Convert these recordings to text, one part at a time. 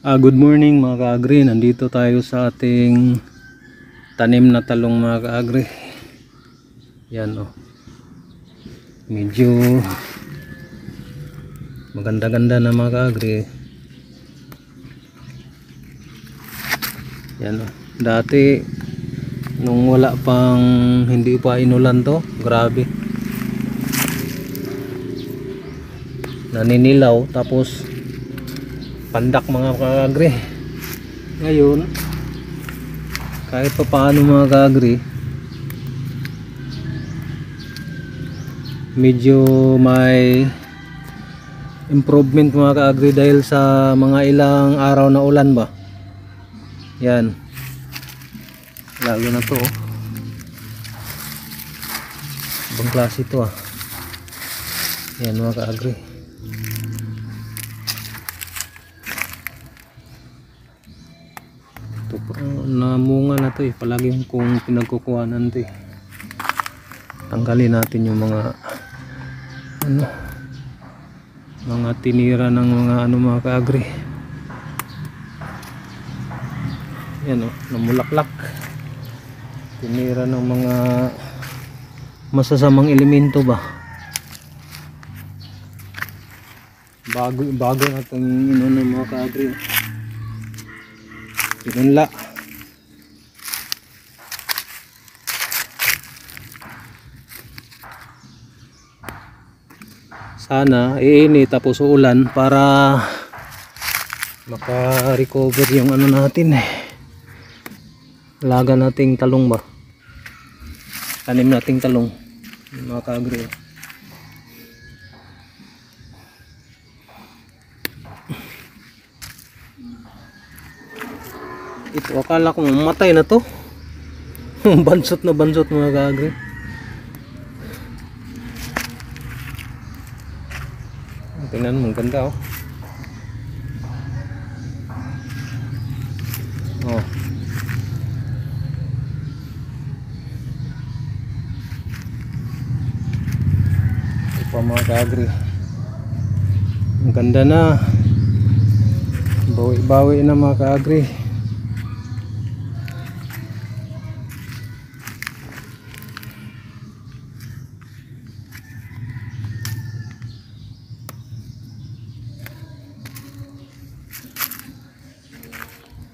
Good morning mga ka-agri. Nandito tayo sa ating tanim na talong mga ka-agri. Yan oh. Medyo maganda-ganda na mga ka-agri. Yan oh. Dati nung wala pang hindi pa inulan to, grabe. Naninilaw tapos pandak mga ka-agri. Ngayon kahit pa paano mga ka-agri, medyo may improvement mga ka-agri dahil sa mga ilang araw na ulan ba. Yan, lalo na to oh. Ibang klase ito ah. Yan mga ka-agri. Namunga na to eh, palagi kung pinagkukuhanan to eh. Tanggalin natin yung mga mga tinira ng mga ka-agri. Yan oh, namulaklak, tinira ng mga masasamang elemento ba. Bago natin mga ka-agri, pinunla. Sana iinit tapos ulan para maka-recover yung natin eh. Laga nating talong ba, tanim nating talong mga ka-agri. Ito akala ko mamatay na to. Bansot na bansot mga ka-agri. Tingnan mo, ganda oh. Oh. Ito pa mga ka-agri. Ang ganda na. Bawi-bawi na mga ka-agri.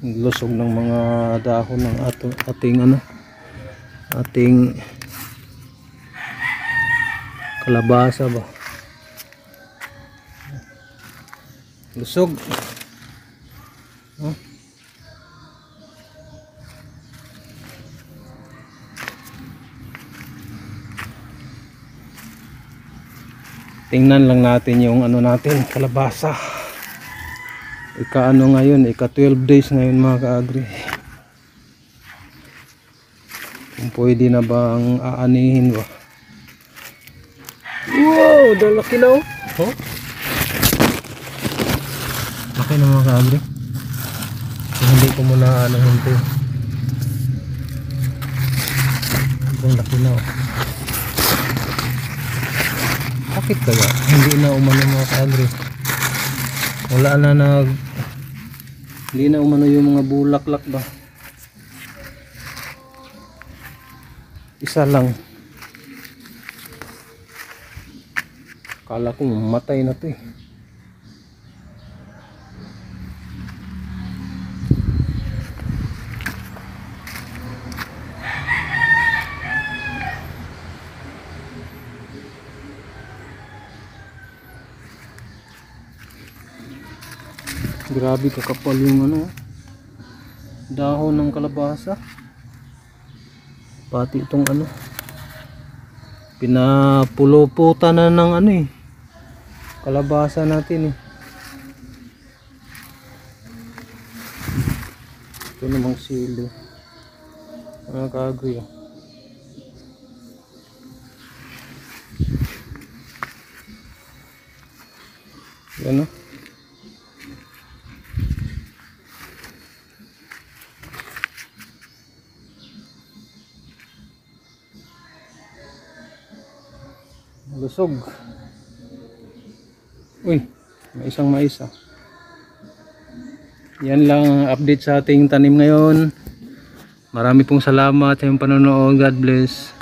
Lusog ng mga dahon ng ating kalabasa ba. Lusog. Tingnan lang natin yung natin kalabasa. Ngayon, ika 12 days ngayon mga ka-agri. Kung pwede na bang aanihin ba. Wow, dalaki na oh. Oh? Laki na mga ka-agri. Hindi ko muna ito. Ang laki na oh. Bakit kaya hindi na umano mga ka-agri? Hindi na umano yung mga bulaklak ba. Isa lang. Akala ko mamatay na to eh. Grabe kakapal yung dahon ng kalabasa. Pati itong pinapuluputan na ng kalabasa natin eh. Ito namang sili mga ka-agri oh. Yan oh. Lusog. Uy, may isang mais ah. Yan lang ang update sa ating tanim ngayon. Marami pong salamat sa iyong panonood. God bless.